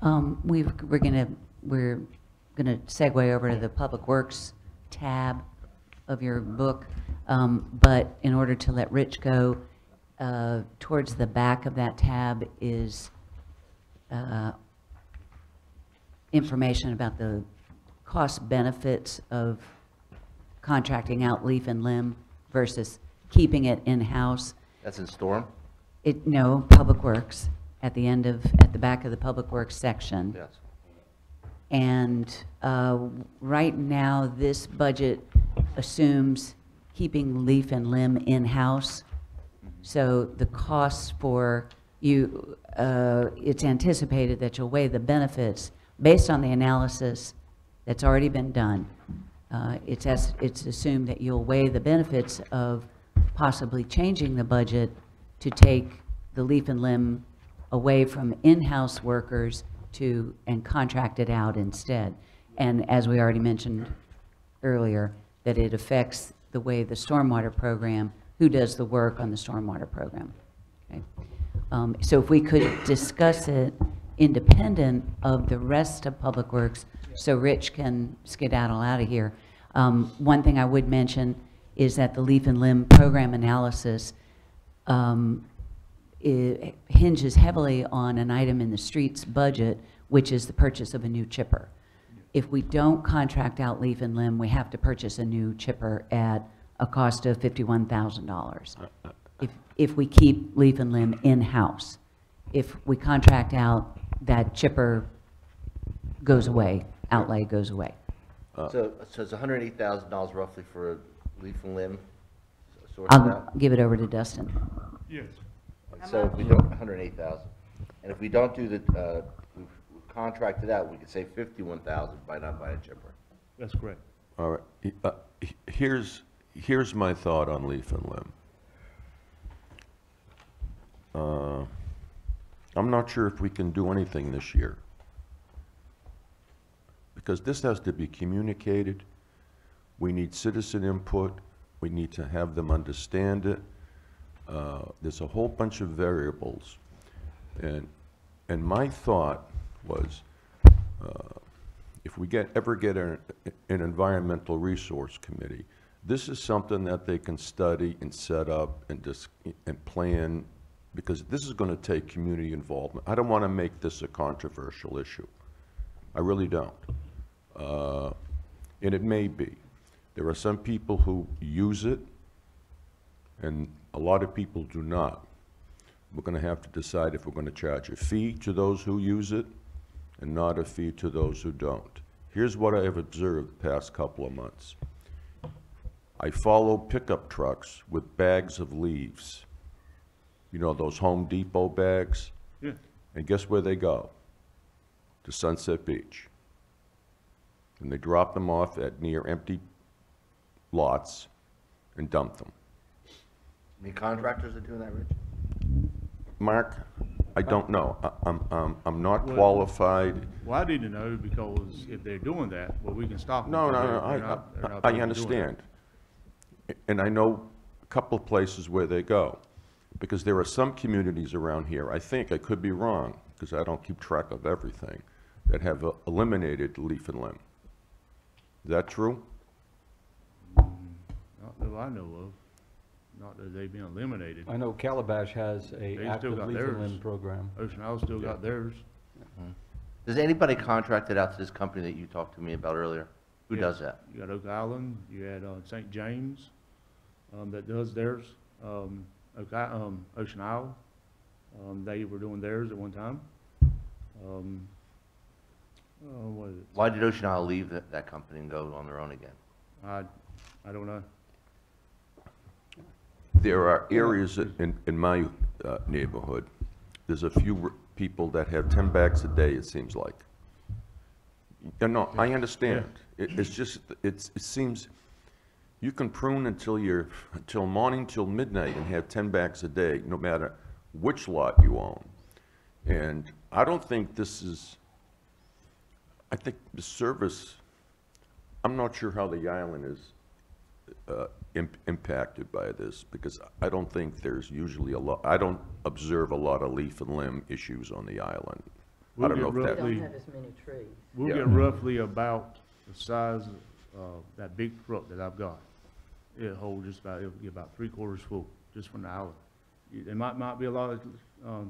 We're gonna segue over to the Public Works tab of your book, but in order to let Rich go, towards the back of that tab is information about the cost benefits of contracting out leaf and limb versus keeping it in-house. That's in Storm? No, Public Works, at the back of the Public Works section. Yes. And right now, this budget assumes keeping leaf and limb in-house. So the costs for you, it's anticipated that you'll weigh the benefits based on the analysis that's already been done. It's assumed that you'll weigh the benefits of possibly changing the budget to take the leaf and limb away from in-house workers and contract it out instead. And as we already mentioned earlier, that it affects the way the stormwater program, who does the work on the stormwater program. Okay? So if we could discuss it independent of the rest of Public Works, so Rich can skedaddle out of here. One thing I would mention is that the leaf and limb program analysis it hinges heavily on an item in the streets budget, which is the purchase of a new chipper. If we don't contract out leaf and limb, we have to purchase a new chipper at a cost of $51,000. If we keep leaf and limb in-house. If we contract out, that chipper goes away, outlay goes away. So it's $108,000 roughly for a leaf and limb sorted I'll out? give it over to Dustin. Yes. And so if we don't, 108,000. And if we don't do the, we've contracted out, we could save 51,000 by not buying a chipper. That's correct. All right. Here's my thought on leaf and limb. I'm not sure if we can do anything this year, because this has to be communicated. We need citizen input. We need to have them understand it. There's a whole bunch of variables, and my thought was, if we ever get an environmental resource committee, this is something that they can study and set up and plan, because this is going to take community involvement. I don't want to make this a controversial issue. I really don't. And it may be. There are some people who use it, and a lot of people do not. We're going to have to decide if we're going to charge a fee to those who use it and not a fee to those who don't. Here's what I have observed the past couple of months. I follow pickup trucks with bags of leaves. You know, those Home Depot bags? Yeah. And guess where they go? To Sunset Beach. And they drop them off at near empty lots and dump them. Any contractors are doing that, Rich? Mark, I don't know. I'm not qualified. Well, I need to know, because if they're doing that, well, we can stop them. No, They're not I supposed to do understand. And I know a couple of places where they go, because there are some communities around here, I think, I could be wrong, because I don't keep track of everything, that have eliminated leaf and limb. Is that true? Not that I know of. Not that they've been eliminated. I know Calabash has They a still active got leaf and theirs. limb program. Ocean Isle still got theirs. Does anybody contract it out to this company that you talked to me about earlier? Who Yeah. does that? You got Oak Island, you had St. James, that does theirs. Ocean Isle, they were doing theirs at one time. What is it? Why did Ocean Isle leave that company and go on their own again? I don't know. There are areas in my neighborhood, there's a few people that have 10 bags a day, it seems like. No, I understand. It's just, it seems, you can prune until morning, till midnight, and have 10 bags a day, no matter which lot you own. And I don't think this is, I think the service, I'm not sure how the island is impacted by this, because I don't think there's usually I don't observe a lot of leaf and limb issues on the island. I don't know We'll if get that, roughly- Don't have as many trees. We'll Yeah. get roughly about the size of that big truck that I've got. It'll hold just about, it'll get about 3/4 full, just from the island. There might be a lot of,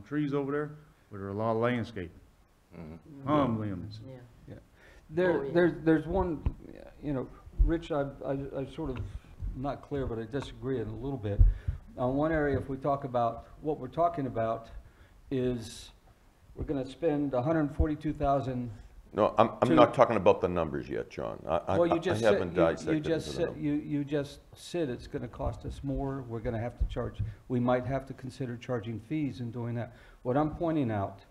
trees over there, but there are a lot of landscaping. Palm limbs. Yeah. There, Oh, yeah. there's one, you know, Rich, I sort of, not clear, but I disagree in a little bit. On one area, if we talk about, what we're talking about is, we're gonna spend 142,000. no, I'm not talking about the numbers yet, John. I Well, you just said, haven't you dissected just into said, them. you just said it's gonna cost us more, we're gonna have to charge, we might have to consider charging fees in doing that. What I'm pointing out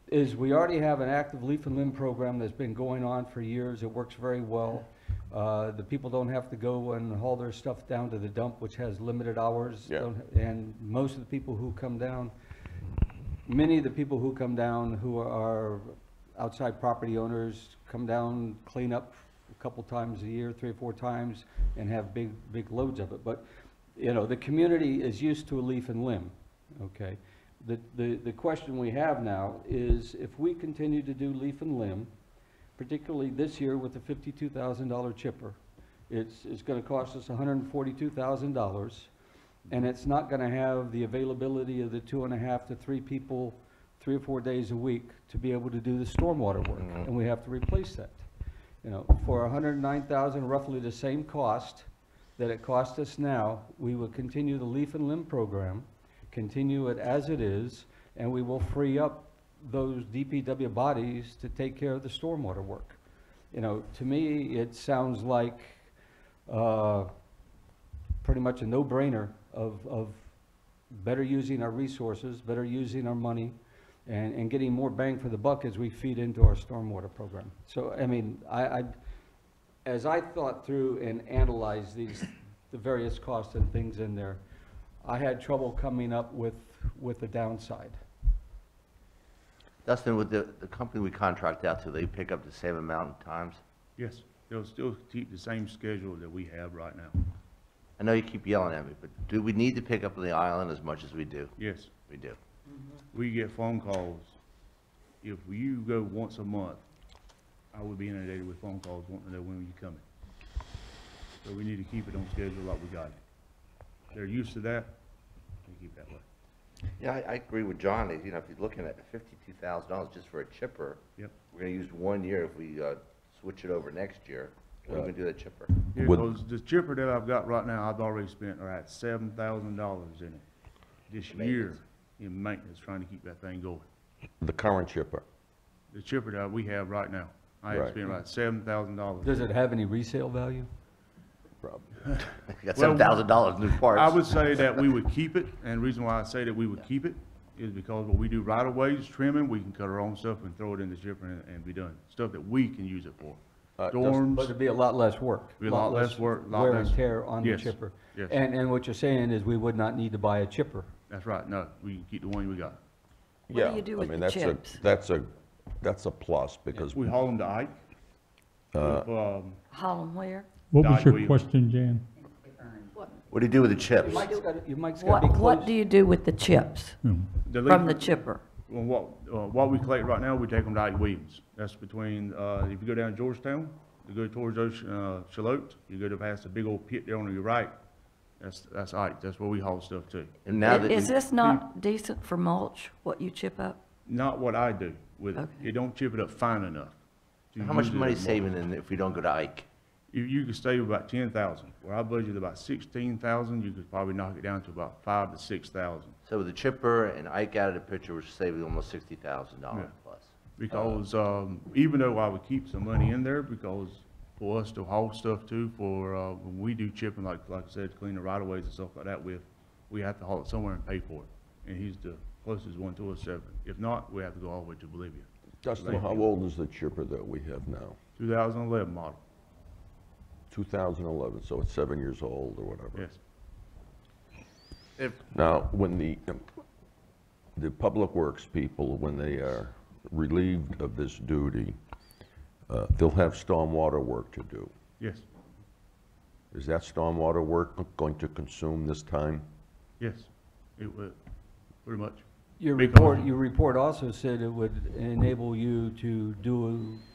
is we already have an active leaf and limb program that's been going on for years, it works very well. The people don't have to go and haul their stuff down to the dump, which has limited hours. Yeah. And most of the people who come down, many of the people who come down who are outside property owners come down, clean up a couple times a year, 3 or 4 times, and have big loads of it. But, you know, the community is used to a leaf and limb, okay? The question we have now is, if we continue to do leaf and limb, particularly this year with the $52,000 chipper, it's gonna cost us $142,000, and it's not gonna have the availability of the 2.5 to 3 people, 3 or 4 days a week to be able to do the stormwater work, and we have to replace that. You know, for $109,000, roughly the same cost that it cost us now, we will continue the leaf and limb program, continue it as it is, and we will free up those DPW bodies to take care of the stormwater work. You know, to me, it sounds like, pretty much a no-brainer of better using our resources, better using our money, and getting more bang for the buck as we feed into our stormwater program. So, I mean, as I thought through and analyzed the various costs and things in there, I had trouble coming up with the downside. Dustin, with the company we contract out to, they pick up the same amount of times? Yes, they'll still keep the same schedule that we have right now. I know you keep yelling at me, but do we need to pick up on the island as much as we do? Yes, We do. we get phone calls. If you go once a month, I would be inundated with phone calls wanting to know when you're coming. So we need to keep it on schedule like we got it. They're used to that, they keep that way. Yeah, I agree with John, that, you know, if you're looking at $52,000 just for a chipper, Yep. we're gonna use 1 year. If we switch it over next year, what are we gonna do with that chipper? Yeah, Would- 'cause the chipper that I've got right now, I've already spent, at $7,000 in it this year in maintenance, trying to keep that thing going. The current chipper. The chipper that we have right now, I have Right. spent about $7,000. Does it have any resale value? Probably. You got Well, $7,000 new parts. I would say that we would keep it, and the reason why I say that we would keep it is because what we do right of ways, trimming, we can cut our own stuff and throw it in the chipper and be done. Stuff that we can use it for. Storms, But it'd be a lot less work. Be a lot less work, lot Wear and less- tear on the yes, chipper. yes. And what you're saying is we would not need to buy a chipper. that's right, no, we can keep the one we got. What do Yeah, you do I with mean, the that's chips? that's a plus, because We haul them to Ike. with, Haul 'em where? What was Dodge your Williams. question, Jan? What do you do with the chips? Your mic's gotta be What close. do you do with the chips The from the leaf- chipper? Well, what we collect right now, we take them to Ike Williams. That's between, if you go down Georgetown, you go towards Shallotte, you go to past the big old pit there on your right, that's Ike, that's where we haul stuff to. And now that Is you- this not decent for mulch, what you chip up? Not what I do with it. Okay. It don't chip it up fine enough. to how much use it money as mulch. saving in if we don't go to Ike? You could save about 10,000. Where I budgeted about 16,000, you could probably knock it down to about 5 to 6,000. So with the chipper and Ike out of the picture, we're saving almost $60,000 Yeah. plus. Because, even though I would keep some money in there, because for us to haul stuff too, for, when we do chipping, like I said, clean the right of ways and stuff like that with, we have to haul it somewhere and pay for it. And he's the closest one to us, so if not, we have to go all the way to Bolivia. Dustin, how old is the chipper that we have now? 2011 model, 2011, so it's 7 years old or whatever. yes. Now, when the Public Works people, when they are relieved of this duty, they'll have stormwater work to do. Yes, Is that stormwater work going to consume this time? yes, it would, pretty much. Your Because- report also said it would enable you to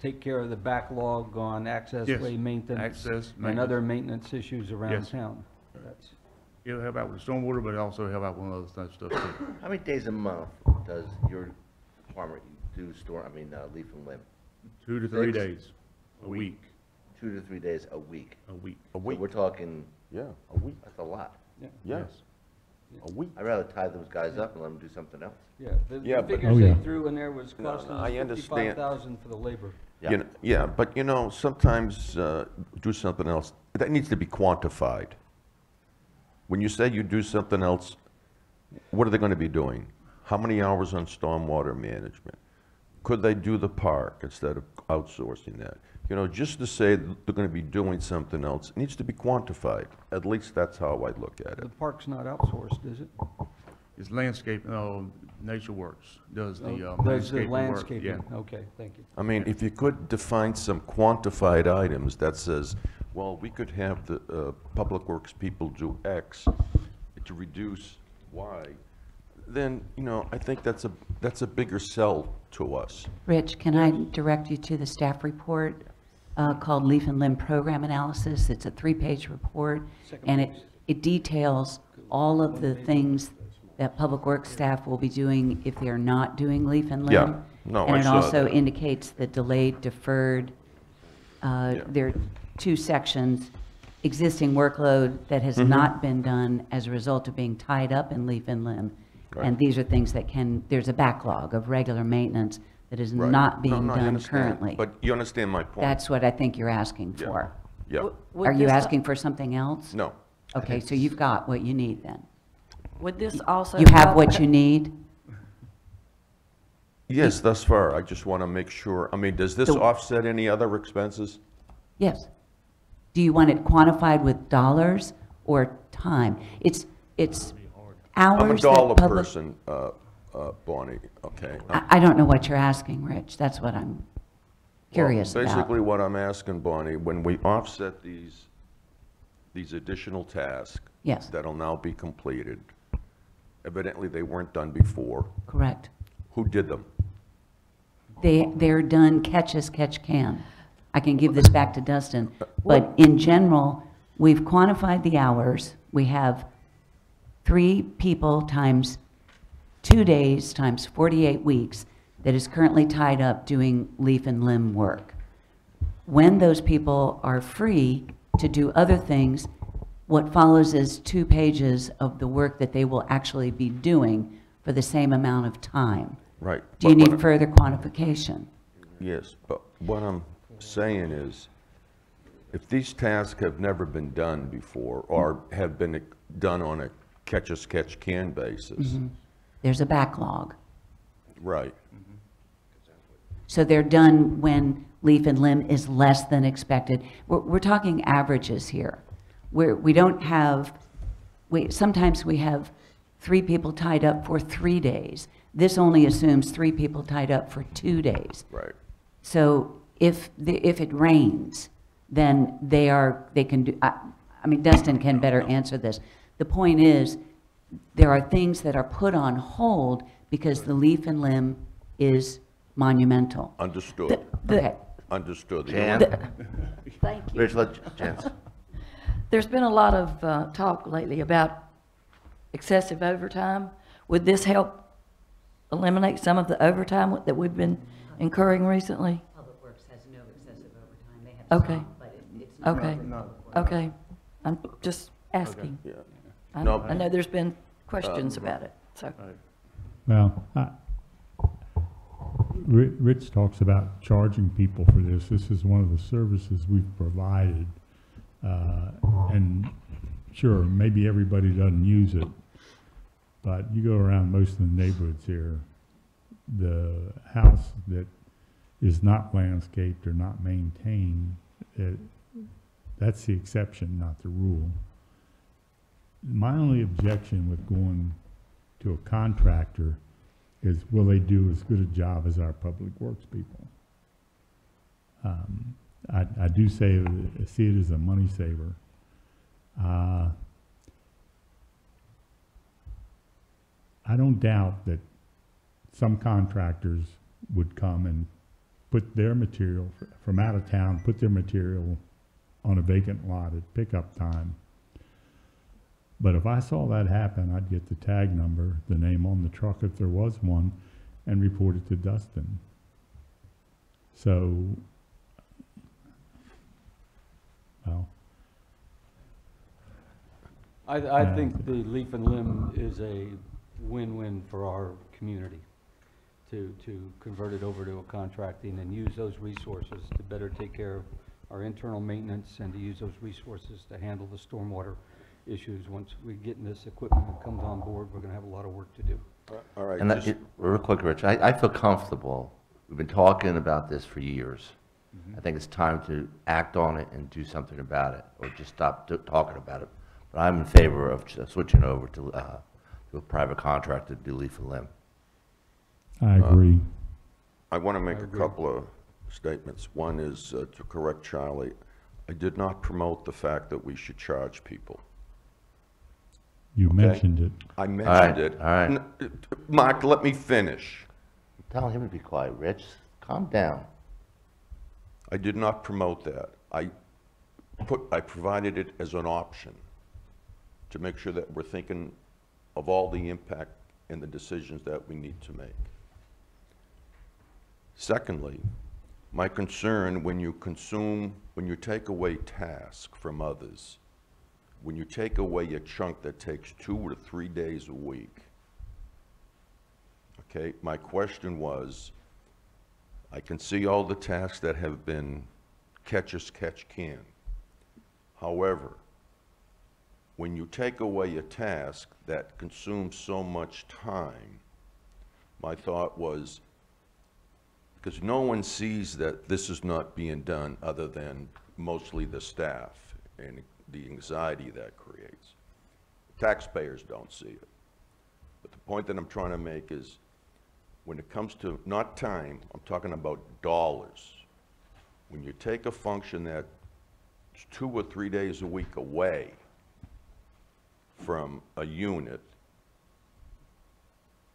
take care of the backlog on access Yes, way maintenance. access, And maintenance. other maintenance issues around Yes. town. That's, It'll help out with the stormwater, but it'll also help out with other stuff too. How many days a month does your department do leaf and limb? 2 to 3 6. days, a week, 2 to 3 days a week. a week. A So week, we're talking, yeah, a week, that's a lot. yeah, yes, a week. I'd rather tie those guys up and let them do something else. yeah. The Yeah, but- figures Oh, they yeah. threw in there was No, costing no, I us understand. 55,000 for the labor. You kn- Yeah, but sometimes do something else, that needs to be quantified. When you say you do something else, what are they gonna be doing? How many hours on stormwater management? Could they do the park instead of outsourcing that? Just to say that they're gonna be doing something else, it needs to be quantified. At least that's how I look at The it. park's not outsourced, is it? It's landscape, Nature Works does the Does the landscaping work. landscaping? Yeah. Okay, thank you. I mean, if you could define some quantified items that says, well, we could have the Public Works people do X to reduce Y, then, I think that's a bigger sell to us. Rich, can I direct you to the staff report called Leaf and Limb Program Analysis? It's a 3-page report, and it details all of the things that Public Works staff will be doing if they're not doing leaf and limb. Yeah. No, I And it saw also that. indicates the delayed, deferred. There are 2 sections, existing workload that has Mm-hmm. not been done as a result of being tied up in leaf and limb. Right. And these are things that there's a backlog of regular maintenance that is Right. not No, being no, I done understand. currently. But you understand my point? That's what I think you're asking Yeah. for. Yeah, Would Are you this- asking for something else? no. Okay, so you've got what you need then. Would this also? You have help- what you need? Yes, thus far, I just want to make sure, does this So- offset any other expenses? Yes. Do you want it quantified with dollars or time? It's I'm a hours that dollar public. person, Bonnie, okay? I don't know what you're asking, Rich. That's what I'm curious Well, about. basically, what I'm asking, Bonnie, when we offset these additional tasks Yes, that'll now be completed, evidently they weren't done before, correct. who did them? They're done catch as catch can. I can give this back to Dustin, but in general, we've quantified the hours. We have 3 people times 2 days times 48 weeks that is currently tied up doing leaf and limb work. When those people are free to do other things, what follows is 2 pages of the work that they will actually be doing for the same amount of time. Right. Do you but what need further quantification? Yes, but what I'm saying is, if these tasks have never been done before, or have been done on a catch-as-catch-can basis, There's a backlog. right, So they're done when leaf and limb is less than expected. We're talking averages here. We don't have, sometimes we have 3 people tied up for 3 days. This only assumes 3 people tied up for 2 days. right. So if it rains, then they can do, Dustin can better answer this. The point is, there are things that are put on hold because the leaf and limb is monumental. Understood, Okay. understood. Jan? Thank you. Rich, let Jan. There's been a lot of talk lately about excessive overtime. Would this help eliminate some of the overtime that we've been incurring recently? Public Works has no excessive overtime. They have Okay. some, but it's not. Okay, okay. I'm just asking. Yeah. I No. I know there's been questions about it, so. Well, Rich talks about charging people for this. This is one of the services we've provided. And sure, maybe everybody doesn't use it, but you go around most of the neighborhoods here, the house that is not landscaped or not maintained, that's the exception, not the rule. My only objection with going to a contractor is, will they do as good a job as our public works people? I do see it as a money saver. I don't doubt that some contractors would come and put their material from out of town, put their material on a vacant lot at pickup time. But if I saw that happen, I'd get the tag number, the name on the truck if there was one, and report it to Dustin. So, well, I think the leaf and limb is a win-win for our community to convert it over to a contracting and use those resources to better take care of our internal maintenance and to use those resources to handle the stormwater issues. Once we get this equipment that comes on board, we're gonna have a lot of work to do. All right, And just- real quick, Rich, I feel comfortable. We've been talking about this for years. I think it's time to act on it and do something about it, or just stop talking about it. But I'm in favor of switching over to a private contractor to do leaf and limb. I agree. I want to make I a agree. couple of statements. One is to correct Charlie. I did not promote the fact that we should charge people. You Okay. mentioned it. I mentioned it. all right. Mark, let me finish. I'm telling him to be quiet, Rich. Calm down. I did not promote that. I provided it as an option to make sure that we're thinking of all the impact and the decisions that we need to make. Secondly, my concern when you take away tasks from others, when you take away a chunk that takes 2 or 3 days a week, okay, my question was, I can see all the tasks that have been catch as catch can. However, when you take away a task that consumes so much time, my thought was, because no one sees that this is not being done other than mostly the staff and the anxiety that creates. Taxpayers don't see it. But the point that I'm trying to make is, when it comes to not time, I'm talking about dollars. When you take a function that's 2 or 3 days a week away from a unit,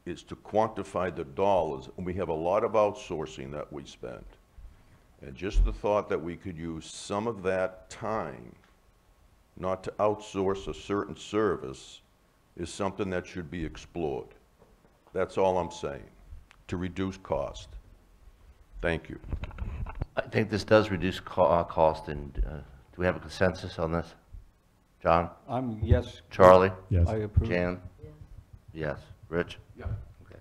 is to quantify the dollars. And we have a lot of outsourcing that we spend. And just the thought that we could use some of that time not to outsource a certain service is something that should be explored. That's all I'm saying, to reduce cost. Thank you. I think this does reduce cost, and do we have a consensus on this? John? Yes. Charlie? Yes. I approve. Jan? Yes. Rich? Yeah. Okay.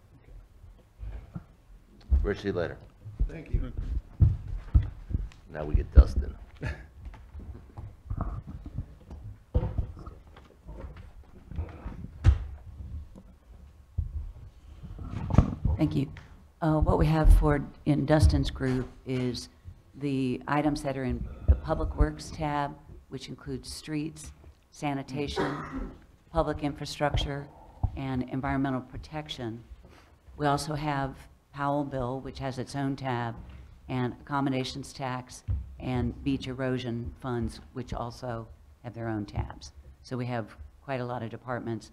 Rich, see you later. Thank you. Now we get Dustin. Thank you. What we have in Dustin's group is the items that are in the Public Works tab, which includes streets, sanitation, public infrastructure, and environmental protection. We also have Powell Bill, which has its own tab, and accommodations tax, and beach erosion funds, which also have their own tabs. So we have quite a lot of departments.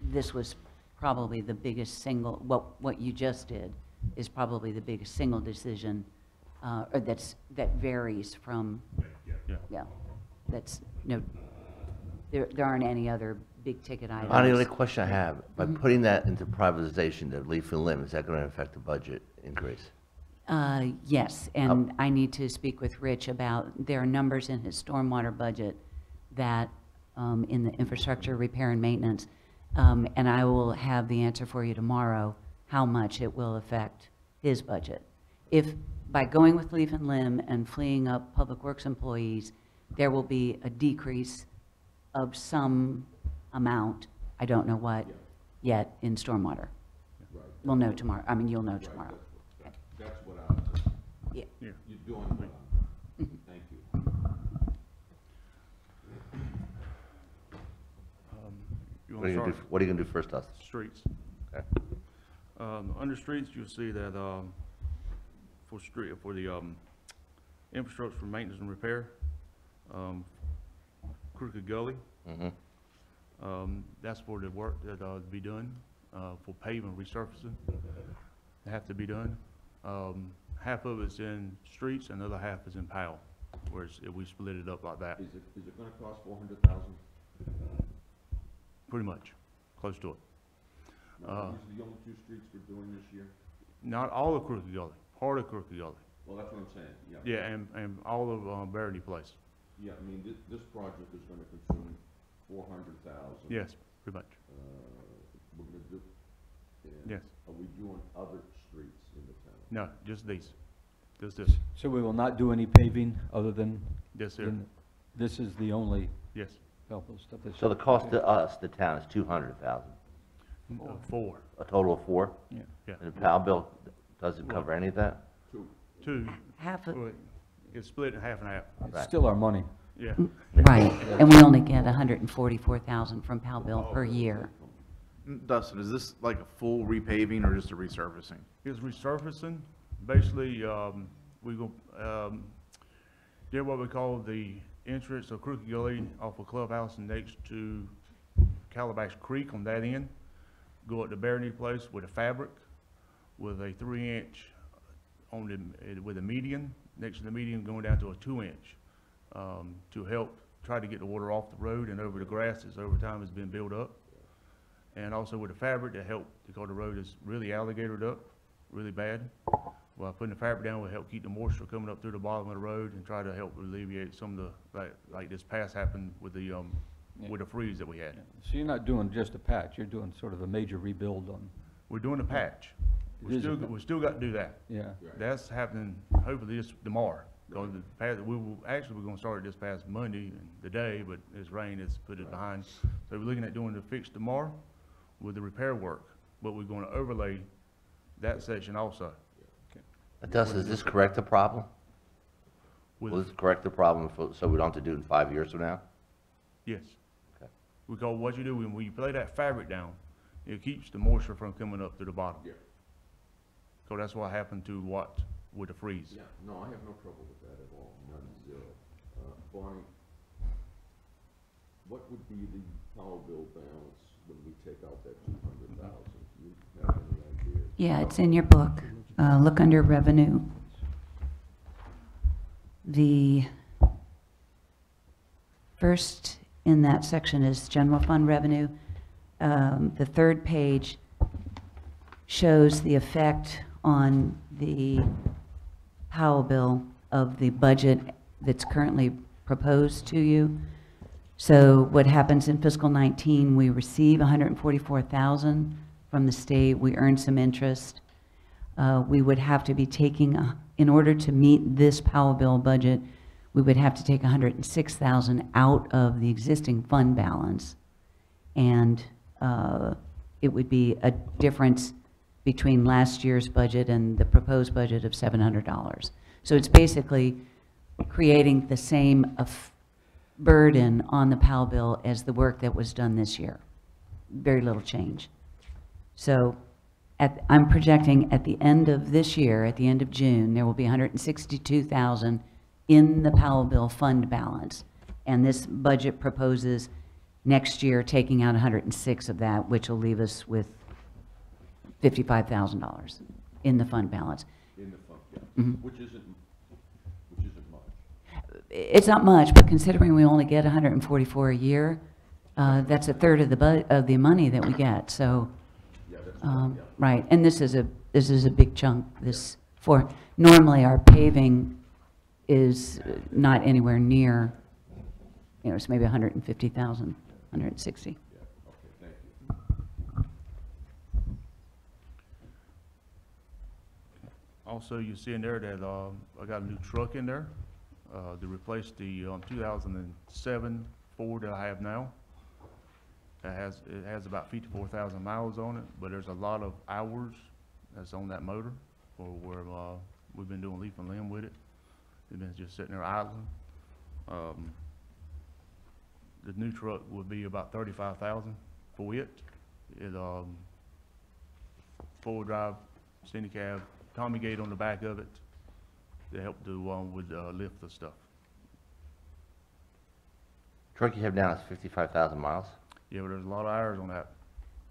This was probably the biggest single, what you just did is probably the biggest single decision, or that varies from, Yeah. that's, no, there aren't any other big ticket items. The only question I have, by putting that into privatization, the leaf and limb, is that going to affect the budget increase? Yes, and I need to speak with Rich about, there are numbers in his stormwater budget that, in the infrastructure repair and maintenance, and I will have the answer for you tomorrow, how much it will affect his budget. If, by going with leaf and limb and fleeing up Public Works employees, there will be a decrease of some amount, I don't know what, yet, in stormwater. We'll know tomorrow, I mean, you'll know tomorrow. That's what I'm, Yeah. Yeah. you're doing well. Thank you. You What are want you to going to start? do, what are you going to do first, Dustin? Streets. Okay. Under streets, you'll see that, for the, infrastructure for maintenance and repair, Crooked Gully, Mhm. that's for the work that, to be done. for paving resurfacing that have to be done. Half of it's in streets and the other half is in Powell, where we split it up like that, Is it gonna cost 400,000? pretty much, close to it. Now, are these the only two streets we're doing this year? Not all of Crooked Gully, part of Crooked Gully. Well, that's what I'm saying, yeah. Yeah, and all of Barony Place. Yeah, I mean, this project is gonna consume 400,000. Yes, pretty much, We're gonna do, and yes. are we doing other streets in the town? No, just these, just this, So we will not do any paving other than, this here, this is the only yes. helpful stuff that's. So the cost to us, the town, is 200,000, Four, a total of 4? Yeah. yeah. And the Powell bill doesn't cover any of that? Two, Half of, well, it's split in half and half, It's still our money. yeah. right, and we only get 144,000 from Powell bill per year. Dustin, is this like a full repaving or just a resurfacing? It's resurfacing, basically, we go, did what we call the entrance of Crooked Gully off of Clubhouse and next to Calabash Creek on that end. Go up to Barony Place with a fabric, with a 3-inch on the, with a median, next to the median going down to a 2-inch, to help try to get the water off the road and over the grass that's over time has been built up. And also with the fabric to help, because the road is really alligatored up, really bad. Well, putting the fabric down will help keep the moisture coming up through the bottom of the road and try to help alleviate some of the, like this past happened with the, with the freeze that we had. So you're not doing just a patch, you're doing sort of a major rebuild on, We're doing a patch. It is a We still got to do that. yeah. That's happening hopefully this tomorrow. Because the past, we're gonna start it this past Monday, the day, but this rain has put it behind. So we're looking at doing the fix tomorrow with the repair work, but we're gonna overlay that section also. Dustin, does this correct the problem? With, Will this correct the problem so we don't have to do it in 5 years from now? yes. Okay. Because what you do, when you lay that fabric down, it keeps the moisture from coming up to the bottom. Yeah. So that's what happened to what, with the freeze. Yeah, no, I have no trouble with that at all, none, zero. Barney, what would be the power bill balance when we take out that 200,000? Do you have any idea? Yeah, it's in your book. Look under revenue. The first in that section is general fund revenue. The third page shows the effect on the Powell bill of the budget that's currently proposed to you. So what happens in fiscal 19, we receive 144,000 from the state, we earn some interest. We would have to be taking, in order to meet this Powell bill budget, we would have to take 106,000 out of the existing fund balance. And it would be a difference between last year's budget and the proposed budget of $700. So it's basically creating the same burden on the Powell bill as the work that was done this year. Very little change. So I'm projecting at the end of this year, at the end of June, there will be 162,000 in the Powell bill fund balance. And this budget proposes next year taking out 106 of that, which will leave us with $55,000 in the fund balance. In the fund, yeah, Mhm. which isn't much. It's not much, but considering we only get 144 a year, that's a third of the money that we get, so. Yeah, that's right, yeah. Right, and this is a big chunk, normally our paving is not anywhere near, it's maybe 150,000, 160. Yeah, okay, thank you. Also, you see in there that I got a new truck in there to replace the 2007 Ford that I have now. It has about 54,000 miles on it, but there's a lot of hours that's on that motor for where we've been doing leaf and limb with it. It's been just sitting there idling. The new truck would be about 35,000 for it. It four-wheel drive, cine cab, Tommy gate on the back of it to help do with lift the stuff. Truck you have now is 55,000 miles? Yeah, but there's a lot of hours on that.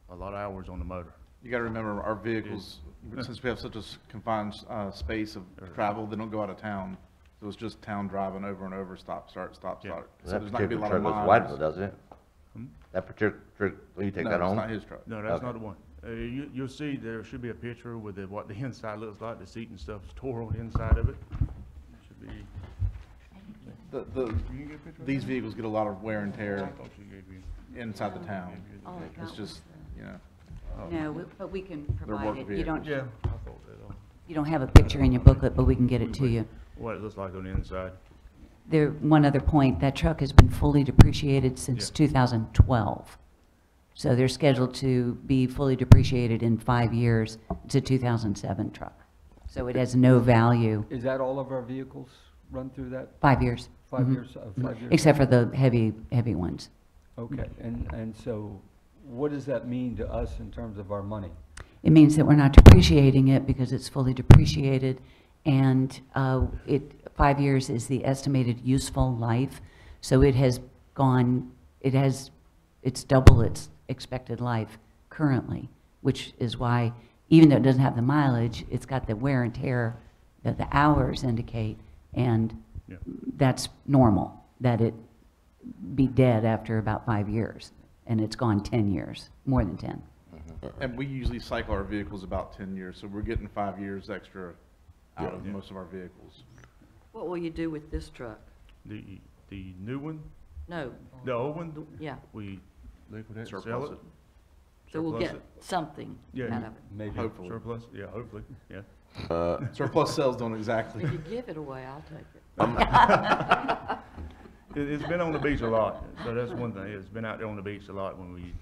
a lot of hours on the motor. You gotta remember, our vehicles, since we have such a confined, space of travel, they don't go out of town. So it's just town driving over and over, stop, start, stop, Yeah. start. So That there's not gonna be a particular lot of truck goes miles. Whiteville, doesn't it? That particular, will you take No, that it's home? not his truck. No, that's Okay. not the one. You'll see there should be a picture with what the inside looks like, the seat and stuff is tore on the inside of it. Should be. These vehicles get a lot of wear and I tear thought she gave you. inside the town. All I It's got just, was you know, No, but we can provide work it. You don't, Yeah, I thought that, you don't have a picture in your booklet, but we can get it to you. what it looks like on the inside. There, one other point, that truck has been fully depreciated since Yeah. 2012. So they're scheduled to be fully depreciated in 5 years. It's a 2007 truck. So it has no value, Is that all of our vehicles run through that 5 years. 5 Mhm. years, 5 years? Except for the heavy ones. Okay, and so what does that mean to us in terms of our money? It means that we're not depreciating it because it's fully depreciated, and 5 years is the estimated useful life. So it has gone, it's double its expected life currently, which is why, even though it doesn't have the mileage, it's got the wear and tear that the hours indicate, and Yeah. that's normal, that it be dead after about 5 years, and it's gone 10 years, more than 10. and we usually cycle our vehicles about 10 years, so we're getting 5 years extra out of Yeah. most of our vehicles. What will you do with this truck? The new one, No, the old one, yeah, we liquidate, Surplus sell it. it. so we'll surplus get it. something Yeah. out of it. Maybe. Hopefully. Surplus, yeah, hopefully, yeah. Surplus sales don't exactly. If you give it away, I'll take it. It's been on the beach a lot, so that's one thing, it's been out there on the beach a lot when we,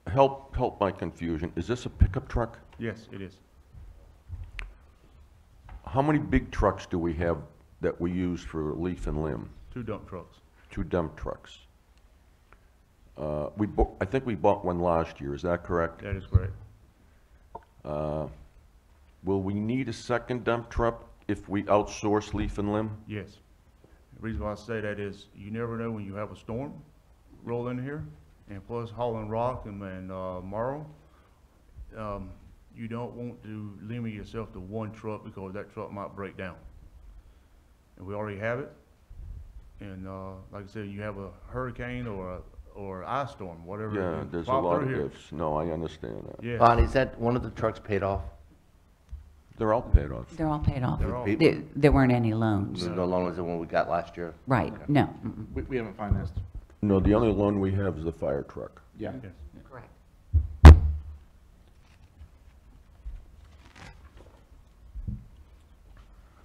Help my confusion. Is this a pickup truck? yes, it is. How many big trucks do we have that we use for leaf and limb? 2 dump trucks. 2 dump trucks. I think we bought one last year, is that correct? That is correct. Will we need a second dump truck if we outsource leaf and limb? Yes. The reason why I say that is you never know when you have a storm roll in here, and plus hauling rock and marl. You don't want to limit yourself to one truck because that truck might break down. And we already have it. And like I said, you have a hurricane or ice storm, whatever. Yeah, it there's a pop lot through of here. ifs. No, I understand that. Yeah. Bonnie, is that one of the trucks paid off? They're all paid off. They're all paid off. They're all- There weren't any loans. No longer than the one we got last year? Right, no. mm-mm. We haven't financed. No, the only loan we have is the fire truck. Yeah. Yes. Correct.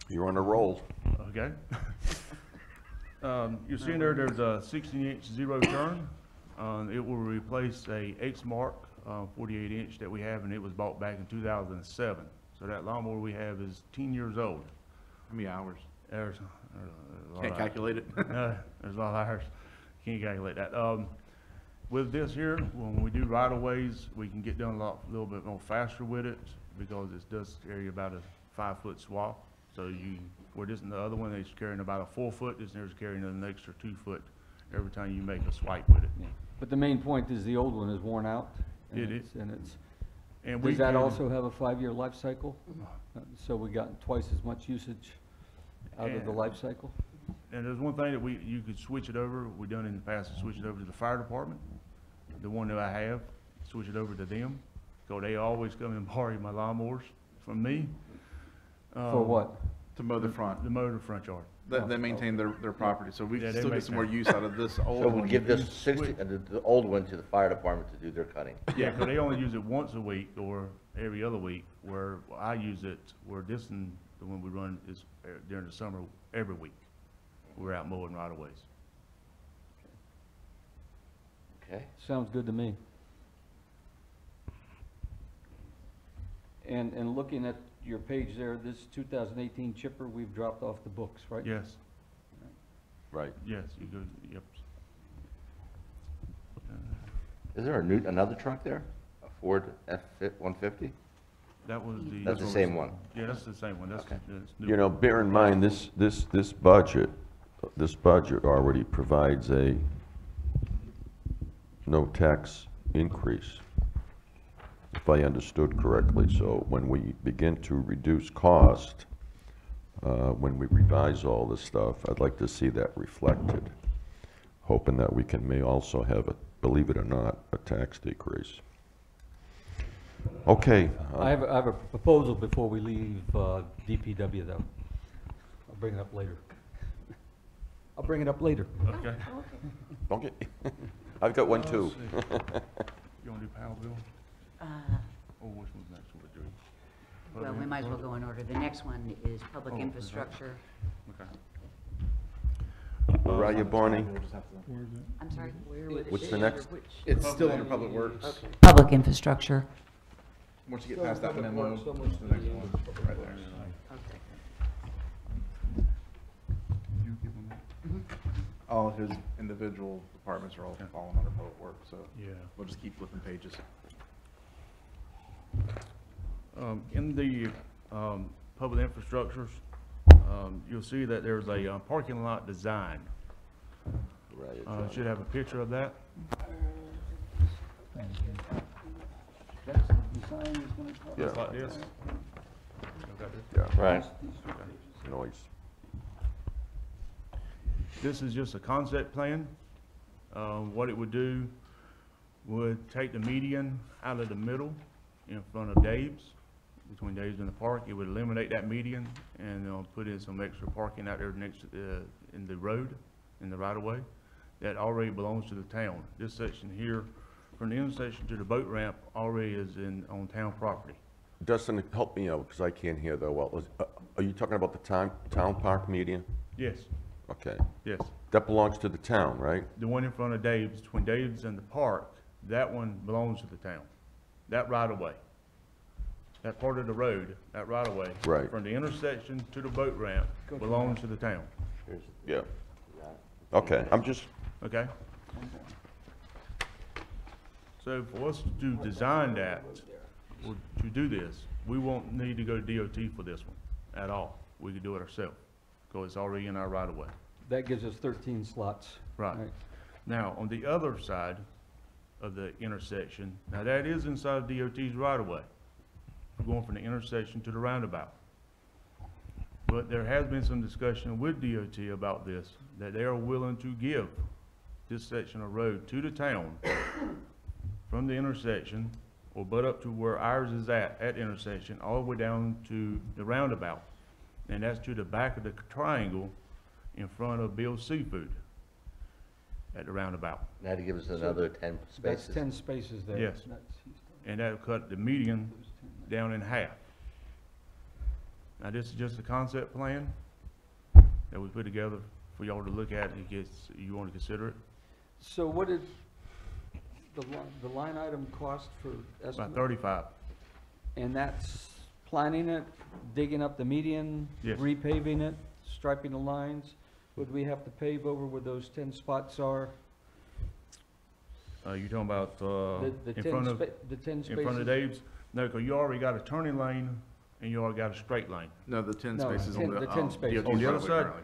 You're on a roll. Okay. You see in there's a 16-inch zero turn. It will replace a X-Mark 48-inch that we have, and it was bought back in 2007. So that lawnmower we have is 10 years old. How many hours? There's a lot Can't of- calculate it. There's a lot of hours. Can't calculate that. With this here, when we do right-of-ways, we can get done little bit more faster with it because it does carry about a 5-foot swath. So where this and the other one is carrying about a 4 foot, this there's carrying an extra 2 foot every time you make a swipe with it. Yeah. But the main point is the old one is worn out. and It it's- And it's, And we does that can- also have a 5-year life cycle? So we got twice as much usage out of the And- life cycle? And there's one thing that you could switch it over, we done in the past, is switch it over to the fire department. The one that I have, switch it over to them, because they always come and borrow my lawnmowers from me. For what? To mow the front. The motor front yard. They maintain their property, so we Yeah, can they still get some more maintain. use out of this old So one. we'll give this You 60, switch- the old one to the fire department to do their cutting. Yeah, because they only use it once a week or every other week, where I use it, where this and the one we run is during the summer, every week. We're out mowing right of ways. Okay? Sounds good to me. And looking at your page there, this 2018 chipper, we've dropped off the books, right? Yes, Right. yes, you go, yep. Is there another truck there? A Ford F-150? That was the. That's the same one. Yeah, that's the same one, that's, Okay. that's new. You know, bear in mind, this budget already provides a no tax increase, if I understood correctly. So when we begin to reduce cost, when we revise all this stuff, I'd like to see that reflected, hoping that we may also have, believe it or not, a tax decrease. Okay. I have a proposal before we leave DPW, though. I'll bring it up later. I'll bring it up later. Okay. Okay. I've got one too. You wanna do Powell bill? Uh, Or which one's next one we're doing? Well, we might as well go in order. The next one is public Oh, is that- infrastructure. Okay. Where are you, Barney? We'll just have to- I'm sorry? What's the next? It's still under Public Works. Public infrastructure. Once you get past that memo, it's the next one, right there. Okay. You give them that? All his individual departments are all falling under Public Works, so Yeah. we'll just keep flipping pages. In the public infrastructures, you'll see that there's a parking lot design. Right. Should have a picture of that. Yeah, Just like this. Okay. yeah, Right. noise. This is just a concept plan. What it would do would take the median out of the middle in front of Dave's, between Dave's and the park. It would eliminate that median and put in some extra parking out there next to in the road, in the right of way. That already belongs to the town. This section here, from the intersection to the boat ramp, already is on town property. Dustin, help me out, because I can't hear that well. Are you talking about the town park median? Yes, Okay. yes. That belongs to the town, right? The one in front of Dave's, between Dave's and the park, that one belongs to the town. That right of way. That part of the road, that right of way. Right. From the intersection to the boat ramp belongs to the town, Yeah. Okay, I'm just, okay? So for us to design that, or to do this, we won't need to go to DOT for this one at all. We could do it ourselves, because it's already in our right of way. That gives us 13 slots. Right. Now, on the other side of the intersection, now that is inside DOT's right of way. We're going from the intersection to the roundabout. But there has been some discussion with DOT about this, that they are willing to give this section of road to the town from the intersection, or butt up to where ours is at the intersection, all the way down to the roundabout. And that's to the back of the triangle in front of Bill's Seafood at the roundabout. Now to give us another 10 That's spaces. 10 spaces there. Yes. And that'll cut the median down in half. Now, this is just a concept plan that we put together for y'all to look at in case you want to consider it. So what did the line item cost for estimate? About 35. And that's planning it, digging up the median? Yes. Repaving it, striping the lines? Would we have to pave over where those 10 spots are? You talking about, The in 10 front of, the 10 spaces? in front of Dave's? No, because you already got a turning lane and you already got a straight lane. No, the 10 No, spaces 10 on the, the 10 spaces. DOT's On the other right-of-way side? currently.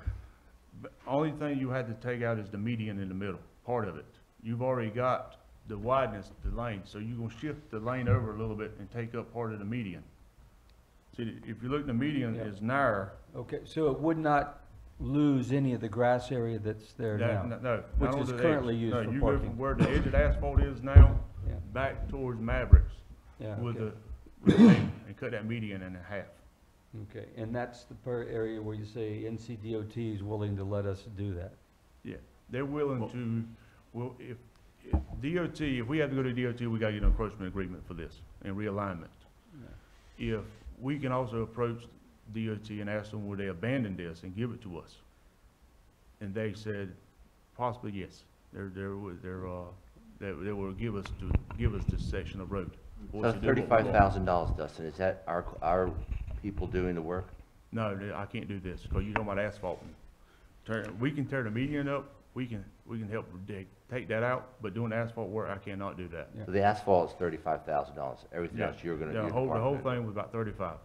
But only thing you had to take out is the median in the middle, part of it. You've already got the wideness of the lane, so you're gonna shift the lane over a little bit and take up part of the median. See, if you look, the median Yeah. is narrow. Okay, so it would not lose any of the grass area that's there That- now? No. Which not on is the edge. currently used No, for you go parking. from where the edge of the asphalt is now, Yeah, back towards Mavericks yeah, with okay. the tape, and cut that median in half. Okay, and that's the area where you say NCDOT is willing to let us do that? Yeah, they're willing to, well, if DOT, if we have to go to DOT, we gotta get an encroachment agreement for this and realignment. If we can also approach DOT and ask them, will they abandon this and give it to us? And they said, possibly yes. They will give us this section of road. for us That's to do what we want. $35,000, Dustin. Is that our people doing the work? No, I can't do this, because you're talking about asphalting. We can tear the median up, we can help take that out, but doing asphalt work, I cannot do that. Yeah. So the asphalt is $35,000. Everything Yeah. else you're gonna do. The whole thing was about 35.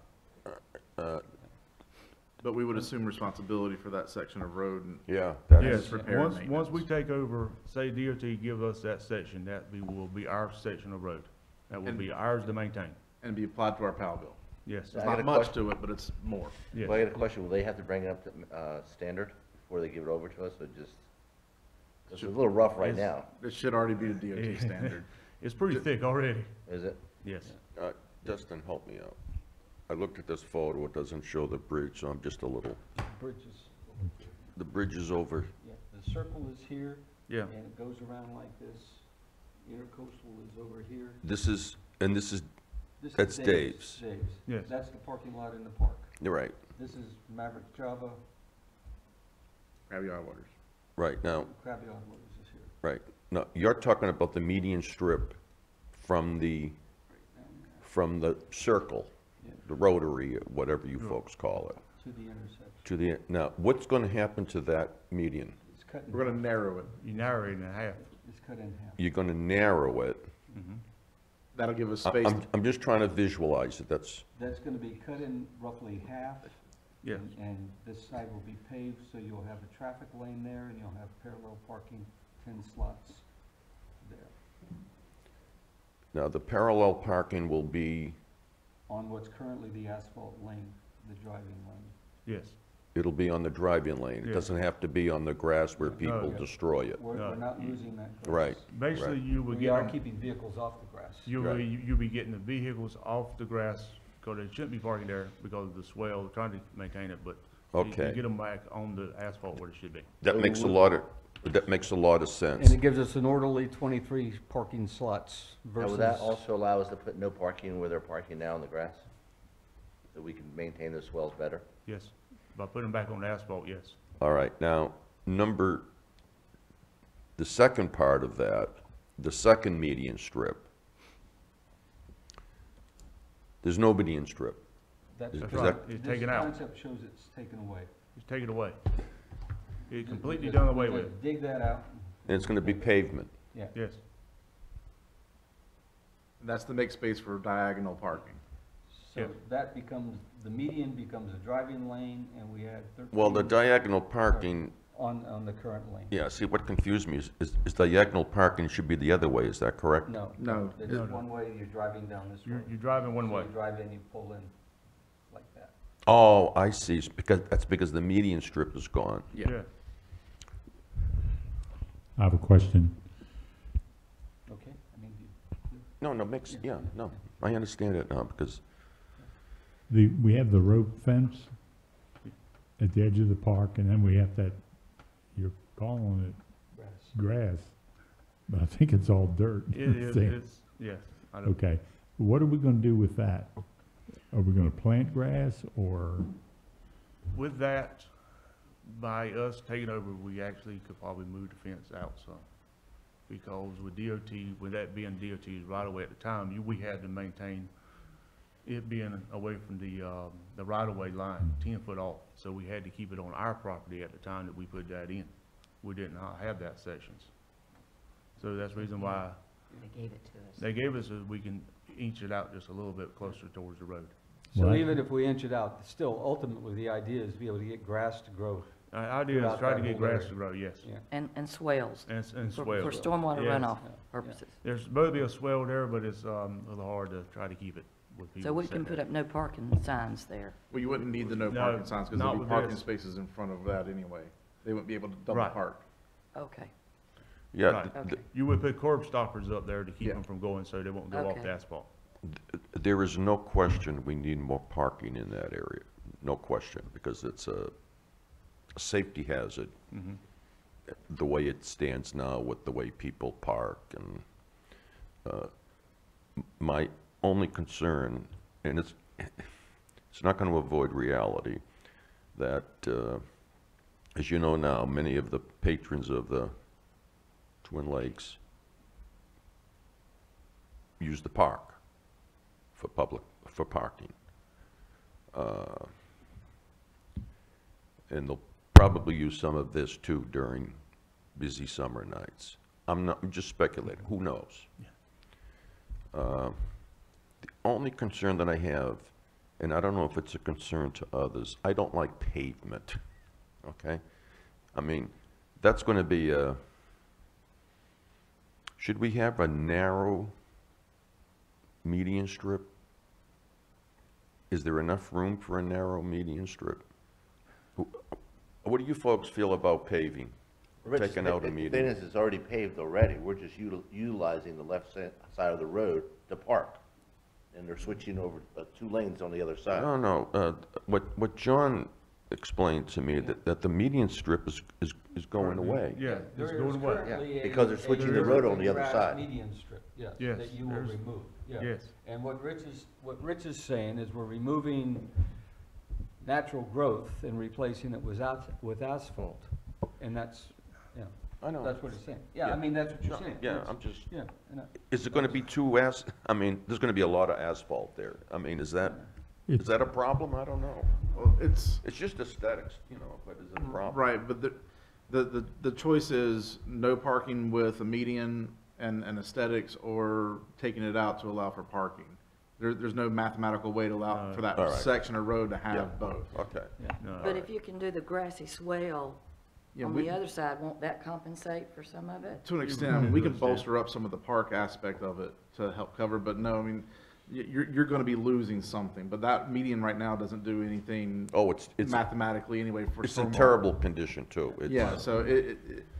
But we would assume responsibility for that section of road and Yeah. Yes, repair and once we maintenance. take over, say DOT give us that section, will be our section of road. That will And- be ours to maintain. and be applied to our PAL bill. Yes, There's I got not a much question. to it, but it's more. yes. Well, I got a question, will they have to bring it up to, standard before they give it over to us, or just, it's a little rough right now, It should already be the DOT standard. It's pretty thick already, is it? yes. Justin, help me out. I looked at this photo, it doesn't show the bridge, so I'm just a little, Bridges, the bridge is over, yeah, the circle is here, Yeah, and it goes around like this. Intercoastal is over here. this is, and this is, This is That's Dave's. Dave's. Yes. That's the parking lot in the park. you're right, This is Maverick Java, Krabby Waters. right, now, Krabby Automotives is here. right. Now, you're talking about the median strip from the, from the circle, Yeah. the rotary, whatever you folks call it, To the intersection. to the, now, what's gonna happen to that median? It's cut in, We're gonna narrow it. you narrow it in half. it's cut in half. You're gonna narrow it. That'll give us I- space. I'm just trying to visualize it, that's, That's gonna be cut in roughly half. Yes. And this side will be paved, so you'll have a traffic lane there, and you'll have parallel parking, 10 slots there, now, the parallel parking will be, on what's currently the asphalt lane, the driving lane. Yes, it'll be on the driving lane. It Yeah. doesn't have to be on the grass where people yeah. destroy it. We're No. not losing that grass. Right. basically you would We are get, keeping vehicles off the grass. you'll be getting the vehicles off the grass, because they shouldn't be parking there because of the swell, we're trying to maintain it, but you Okay. get them back on the asphalt where it should be. That makes a lot of And sense. it gives us an orderly 23 parking slots Now, versus. will that also allow us to put no parking where they're parking now in the grass? So we can maintain those swells better? Yes, by putting them back on the asphalt, yes. All right, now, the second part of that, the second median strip, there's no median strip. That's Is That's that- right, it's taken out, This concept shows it's taken away. it's taken away. It's completely We done just- away we with, just Dig that out, And it's gonna be pavement. yeah. yes. That's to make space for diagonal parking. So Yeah. that becomes, the median becomes a driving lane, and we add 13. Well, the diagonal parking, On the current lane. yeah, see, what confused me is diagonal parking should be the other way, is that correct? No. No. It's No, no. one way, you're driving down this road. You're driving one So way. you drive in, you pull in like that. Oh, I see, that's because the median strip is gone. Yeah, I have a question. Okay? I mean, No, no, I understand it now, because, We have the rope fence at the edge of the park, and then we have that, you're calling it grass. grass, but I think it's all dirt. it is, it's, yes, I know. Okay, what are we gonna do with that? Are we gonna plant grass, or, With that, by us taking over, we actually could probably move the fence out some. Because with DOT, with that being DOT's right away at the time, we had to maintain it being away from the right of way line, 10 foot off. So we had to keep it on our property at the time that we put that in. We did not have that sections. So that's the reason why They gave it to us. they gave us, so we can inch it out just a little bit closer towards the road. So Right. even if we inch it out, still ultimately, the idea is to be able to get grass to grow. Our idea is Throughout try to that get whole grass area. to grow, yes. Yeah. And swales. And For swales. stormwater Yes. runoff Yeah. purposes. There's supposed to be a swell there, but it's a little hard to try to keep it with people. So we can put up no parking signs there. Well, you wouldn't need the no No, parking signs, because not there'll be with parking this. spaces in front of that anyway. They wouldn't be able to double Right. park. Okay, yeah, Right. okay. You would put curb stoppers up there to keep Yeah. them from going, so they won't go off Okay. the asphalt. there is no question we need more parking in that area, no question, because it's a safety hazard, Mhm. the way it stands now with the way people park, and my only concern, and it's not going to avoid reality, that, as you know now, many of the patrons of the Twin Lakes use the park for parking. And they'll probably use some of this too during busy summer nights. I'm just speculating, who knows? The only concern that I have and I don't know if it's a concern to others, I don't like pavement, okay? I mean, that's gonna be a, should we have a narrow median strip? Is there enough room for a narrow median strip? What do you folks feel about paving? Rich, Taking out a the median? thing is, it's already paved already. We're just utilizing the left side of the road to park. And they're switching over 2 lanes on the other side. No, what John explained to me, that the median strip is going away. Yeah, There it's is going away. currently Because they're switching the road on the other grass side. median strip, yes, Yes, that you will there's- remove, yeah. Yes. And what Rich is saying is we're removing natural growth and replacing it with asphalt. And that's, yeah, I know. that's what he's saying. Yeah, I mean, that's what you're saying. Yeah, It's- I'm just, Yeah, and is it gonna be I mean, there's gonna be a lot of asphalt there. I mean, is that a problem? I don't know. Well, it's, It's just aesthetics, you know, but is it a problem? right, but the choice is no parking with a median and aesthetics, or taking it out to allow for parking. There's no mathematical way to allow for that All right. section of road to Yeah. have both. Okay. No. But if you can do the grassy swale Yeah, on we- the other side, won't that compensate for some of it? To an extent, I mean, we can Mhm. bolster up some of the park aspect of it to help cover, but no, I mean, you're gonna be losing something, but that median right now doesn't do anything Oh, it's mathematically anyway for in stormwater. terrible condition too. It's- Yeah, so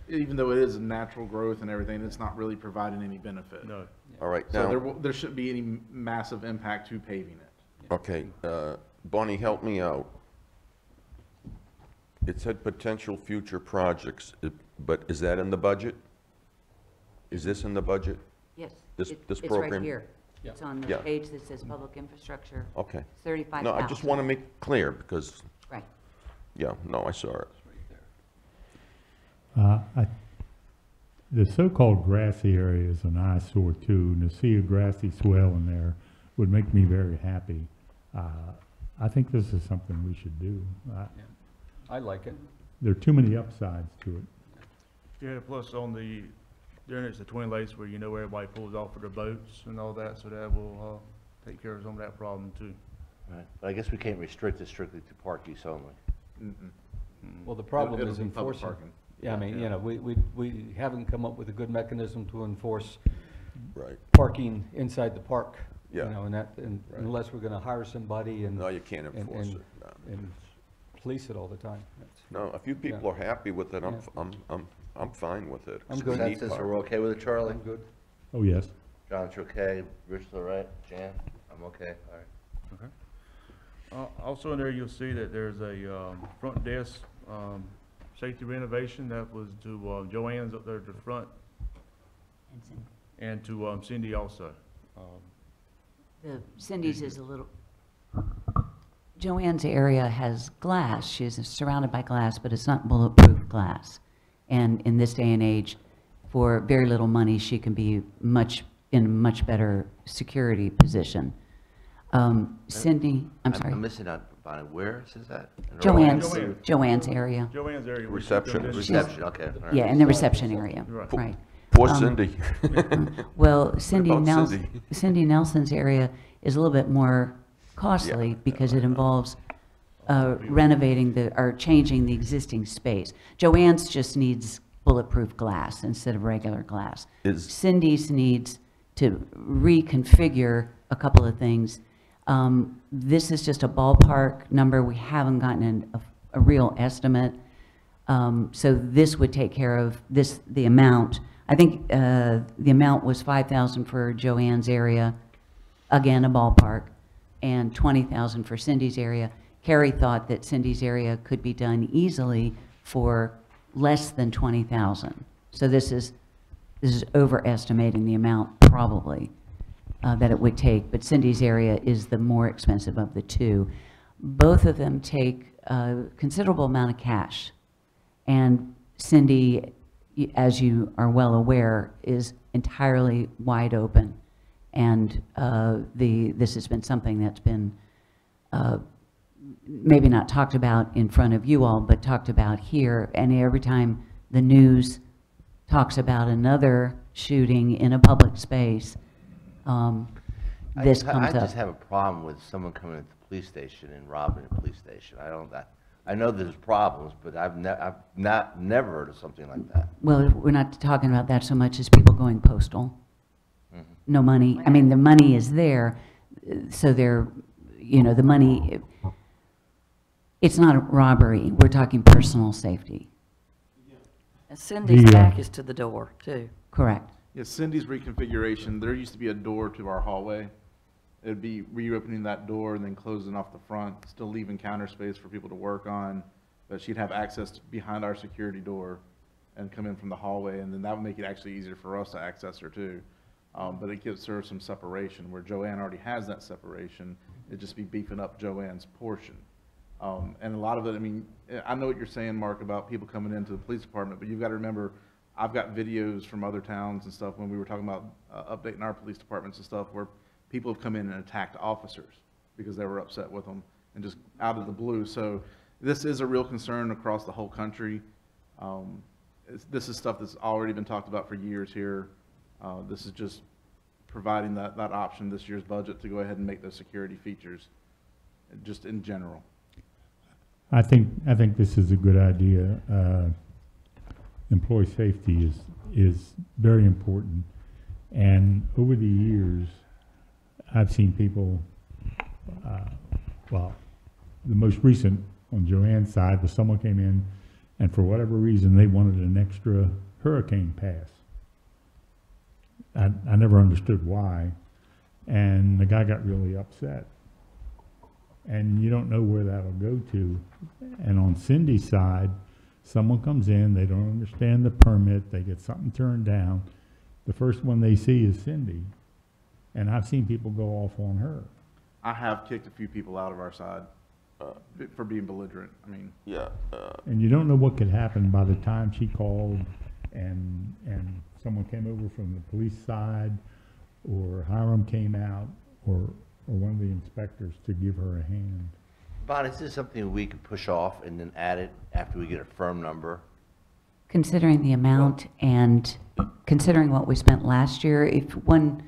even though it is natural growth and everything, it's not really providing any benefit. No. All right, So now, there shouldn't be any massive impact to paving it. okay, Bonnie, help me out. It said potential future projects, but is that in the budget? Is this in the budget? Yes. This It's right program? here. Yeah. It's on the Yeah. page that says public infrastructure, Okay. 35,000. No, I just want to make it clear, because, Right. yeah, no, I saw it. The so-called grassy area is an eyesore too, and to see a grassy swale in there would make me very happy. I think this is something we should do. I like it. There are too many upsides to it. Yeah, plus during it's the twin lakes where where everybody pulls off of their boats and all that, so that will, take care of some of that problem too. Right. But I guess we can't restrict it strictly to park use only. Well, the problem It'll is be public enforcing. parking. Yeah, I mean, you know, we haven't come up with a good mechanism to enforce Right. parking inside the park. You Yeah. know, and Right. unless we're gonna hire somebody and, No, you can't enforce and- it. No. and police it all the time. That's- No, if you people Yeah. are happy with it, Yeah. I'm fine with it. I'm We good. need Consensus, park. are we okay with it, Charlie? I'm good. Oh, yes. John, it's okay, Rich, all right, Jan, I'm okay, all right. Also in there, you'll see that there's a, front desk, safety renovation that was to, Joanne's up there at the front, and to, Cindy also. The Cindy's is a little, Joanne's area has glass. She's surrounded by glass, but it's not bulletproof glass. And in this day and age, for very little money, she can be in a much better security position. Cindy, I'm sorry, I'm missing out, Bonnie, where is that? In Joanne's, Joanne. Joanne's area. Joanne's area. where she Reception. comes in. Reception, okay, all right. Yeah, in the reception area, Right. right. Poor Um, Cindy. Well, Cindy about Nelson, Cindy? Cindy Nelson's area is a little bit more costly because it involves renovating or changing the existing space. Joanne's just needs bulletproof glass instead of regular glass. Is, Cindy's needs to reconfigure a couple of things. This is just a ballpark number. We haven't gotten a real estimate. So this would take care of the amount. I think the amount was 5,000 for Joanne's area, again, a ballpark, and 20,000 for Cindy's area. Carrie thought that Cindy's area could be done easily for less than 20,000. So this is overestimating the amount probably that it would take, but Cindy's area is the more expensive of the two. Both of them take a considerable amount of cash. And Cindy, as you are well aware, is entirely wide open. And this has been something that's been maybe not talked about in front of you all, but talked about here. And every time the news talks about another shooting in a public space, this I comes just up. have a problem with someone coming into the police station and robbing the police station. I know there's problems, but I've never heard of something like that. Well, we're not talking about that so much as people going postal. No money, I mean, the money is there, so they're, you know, the money, it's not a robbery, we're talking personal safety. And Cindy's The, back is to the door, too. Correct. Yeah, Cindy's reconfiguration, there used to be a door to our hallway. It'd be reopening that door and then closing off the front, still leaving counter space for people to work on. But she'd have access behind our security door and come in from the hallway, and then that would make it actually easier for us to access her too. But it gives her some separation, where Joanne already has that separation. It'd just be beefing up Joanne's portion. And a lot of it, I mean, I know what you're saying, Mark, about people coming into the police department, but you've got to remember, I've got videos from other towns and stuff when we were talking about updating our police departments and stuff, where people have come in and attacked officers because they were upset with them and just out of the blue. So this is a real concern across the whole country. This is stuff that's already been talked about for years here. This is just providing that option this year's budget to go ahead and make those security features, just in general. I think this is a good idea. Employee safety is very important. And over the years, I've seen people, well, the most recent on Joanne's side was someone came in and for whatever reason, they wanted an extra hurricane pass. I never understood why. And the guy got really upset. And you don't know where that'll go to. And on Cindy's side, someone comes in, they don't understand the permit, they get something turned down. The first one they see is Cindy. And I've seen people go off on her. I have kicked a few people out of our side for being belligerent. I mean, Yeah, And you don't know what could happen by the time she called and someone came over from the police side, or Hiram came out, or one of the inspectors to give her a hand. Bon, is this something we could push off and then add it after we get a firm number? Considering the amount and considering what we spent last year, if one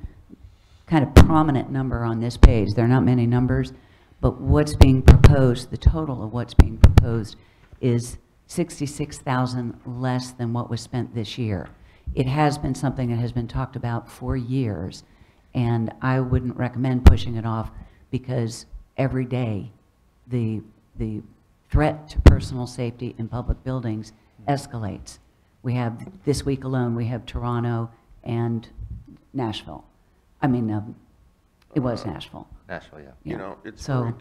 kind of prominent number on this page, there are not many numbers, but what's being proposed, the total of what's being proposed is 66,000 less than what was spent this year. It has been something that has been talked about for years, and I wouldn't recommend pushing it off because every day the threat to personal safety in public buildings escalates. We have, this week alone, we have Toronto and Nashville. I mean, it was Nashville. Nashville, yeah. you Yeah. know, it's So-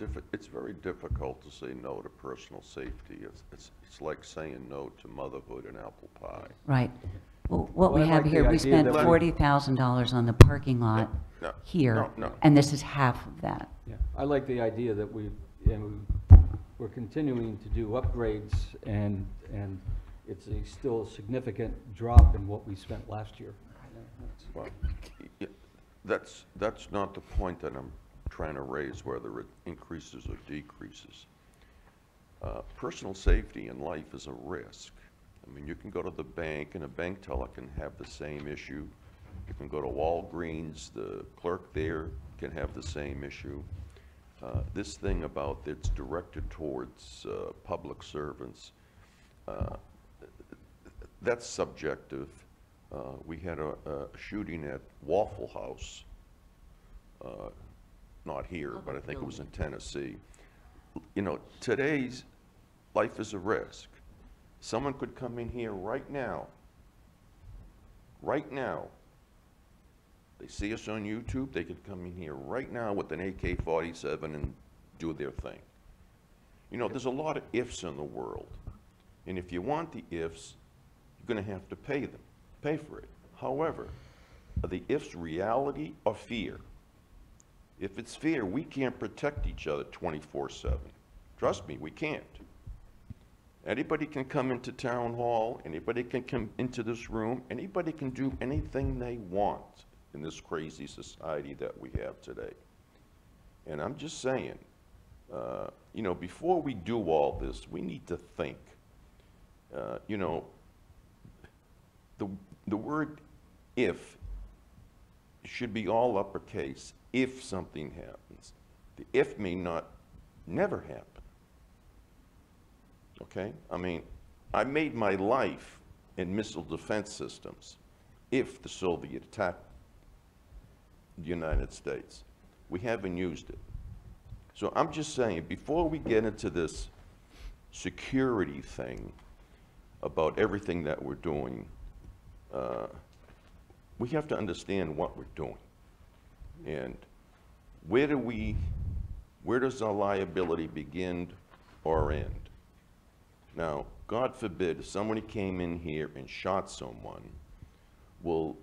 very difficult to say no to personal safety. It's like saying no to motherhood and apple pie. Right. Well, what we Well, I have like here, the we idea spent that we- $40,000 on the parking lot No, here, no. and this is half of that. Yeah, I like the idea that we're continuing to do upgrades, and it's still a significant drop in what we spent last year. Well, yeah, that's not the point that I'm trying to raise, whether it increases or decreases. Personal safety in life is a risk. I mean, you can go to the bank, and a bank teller can have the same issue. You can go to Walgreens, the clerk there can have the same issue. This thing about it's directed towards public servants, that's subjective. We had a shooting at Waffle House, not here, but I think it was in Tennessee. You know, today's life is a risk. Someone could come in here right now. They see us on YouTube, they could come in here right now with an AK-47 and do their thing. You know, there's a lot of ifs in the world. And if you want the ifs, you're gonna have to pay for it. However, are the ifs reality or fear? If it's fear, we can't protect each other 24/7. Trust me, we can't. Anybody can come into town hall, anybody can come into this room, anybody can do anything they want in this crazy society that we have today. And I'm just saying, you know, before we do all this, we need to think. You know, the word if should be all uppercase. if something happens. The if may not never happen. Okay? I mean, I made my life in missile defense systems if the Soviet attacked the United States. We haven't used it. So I'm just saying, before we get into this security thing about everything that we're doing, we have to understand what we're doing. And where does our liability begin or end? Now, God forbid, if somebody came in here and shot someone, well,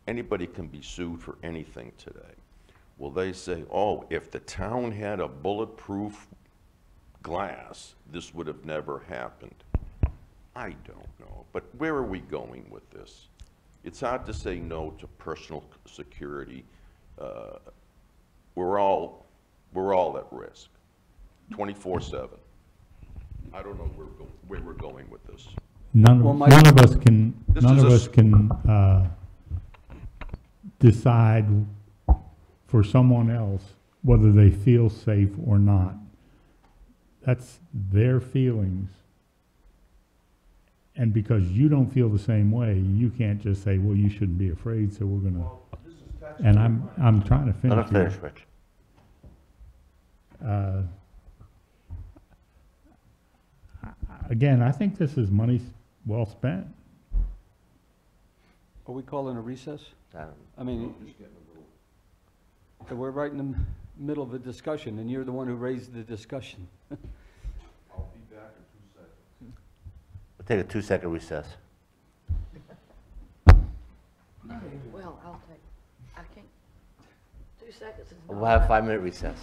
anybody can be sued for anything today. Well, they say, oh, if the town had a bulletproof glass, this would have never happened. I don't know, but where are we going with this? It's hard to say no to personal security. We're all at risk, 24/7. I don't know where we're going with this. None Well, of, Mike- none of us can, This none is of a us can decide for someone else whether they feel safe or not. That's their feelings. And because you don't feel the same way, you can't just say, well, you shouldn't be afraid, so we're gonna. And I'm trying to Let finish him finish, here. Rich. Again, I think this is money well spent. Are we calling a recess? Adam. I mean, we're right in the middle of a discussion, and you're the one who raised the discussion. I'll be back in 2 seconds. We'll take a 2-second recess. Well, I'll take, I can't, 2 seconds is We'll have a 5-minute recess.